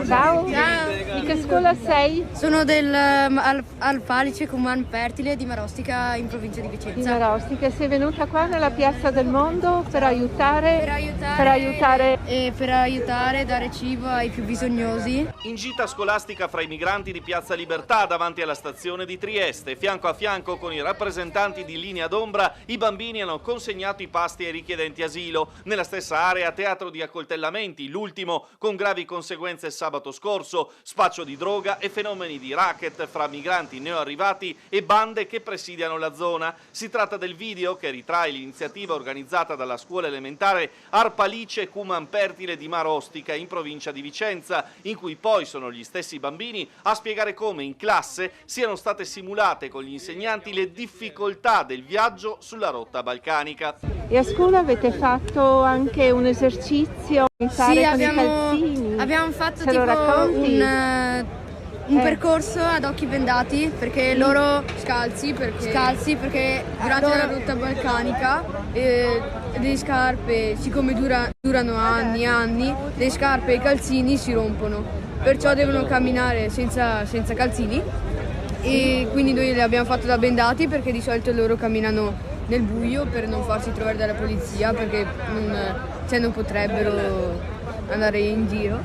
Ciao. Ciao. Di che scuola sei? Sono del Alfalice Cuman Pertile di Marostica in provincia di Di Vicenza. Marostica. Sei venuta qua nella Piazza del Mondo per aiutare Per aiutare, dare cibo ai più bisognosi. In gita scolastica fra i migranti di Piazza Libertà davanti alla stazione di Trieste, fianco a fianco con i rappresentanti di Linea d'Ombra, i bambini hanno consegnato i pasti ai richiedenti asilo. Nella stessa area teatro di accoltellamenti, l'ultimo con gravi conseguenze sabato scorso, spaccio di droga e fenomeni di racket fra migranti neoarrivati e bande che presidiano la zona. Si tratta del video che ritrae l'iniziativa organizzata dalla scuola elementare Arpalice Cuman Pertile di Marostica in provincia di Vicenza, in cui poi sono gli stessi bambini a spiegare come in classe siano state simulate con gli insegnanti le difficoltà del viaggio sulla rotta balcanica. E a scuola avete fatto anche un esercizio? Sì, I calzini? abbiamo fatto Ce lo racconti? un percorso ad occhi vendati perché loro scalzi perché durante la rotta balcanica le scarpe, siccome durano anni e anni, le scarpe e i calzini si rompono, perciò devono camminare senza calzini, e quindi noi le abbiamo fatto da bendati perché di solito loro camminano nel buio per non farsi trovare dalla polizia, perché non potrebbero andare in giro.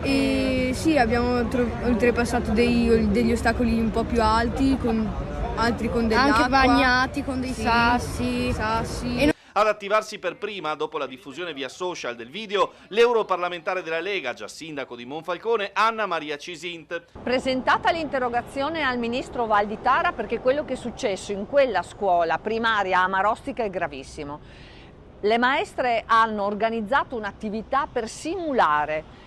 E sì, abbiamo oltrepassato degli ostacoli un po' più alti, altri con dell'acqua. Anche bagnati con dei sassi. Ad attivarsi per prima, dopo la diffusione via social del video, l'europarlamentare della Lega, già sindaco di Monfalcone, Anna Maria Cisint. Presentata l'interrogazione al ministro Valditara perché quello che è successo in quella scuola primaria a Marostica è gravissimo. Le maestre hanno organizzato un'attività per simulare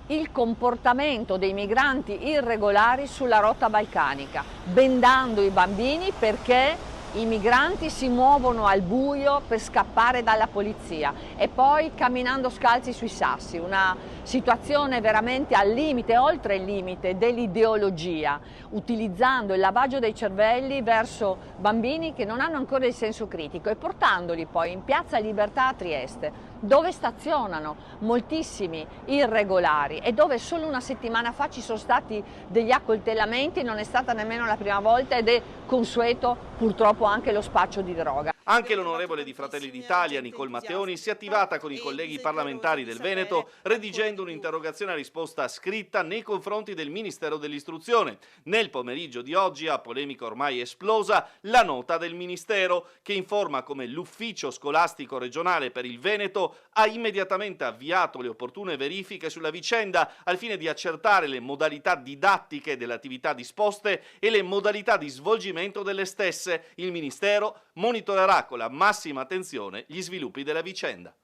il comportamento dei migranti irregolari sulla rotta balcanica, bendando i bambini perché i migranti si muovono al buio per scappare dalla polizia e poi camminando scalzi sui sassi, una situazione veramente al limite, oltre il limite dell'ideologia, utilizzando il lavaggio dei cervelli verso bambini che non hanno ancora il senso critico e portandoli poi in Piazza Libertà a Trieste, dove stazionano moltissimi irregolari e dove solo una settimana fa ci sono stati degli accoltellamenti, non è stata nemmeno la prima volta ed è consueto purtroppo anche lo spaccio di droga. Anche l'onorevole di Fratelli d'Italia, Nicole Matteoni, si è attivata con i colleghi parlamentari del Veneto redigendo un'interrogazione a risposta scritta nei confronti del Ministero dell'Istruzione. Nel pomeriggio di oggi, a polemica ormai esplosa, la nota del Ministero che informa come l'Ufficio Scolastico Regionale per il Veneto ha immediatamente avviato le opportune verifiche sulla vicenda al fine di accertare le modalità didattiche delle attività disposte e le modalità di svolgimento delle stesse. Il Ministero monitorerà con la massima attenzione gli sviluppi della vicenda.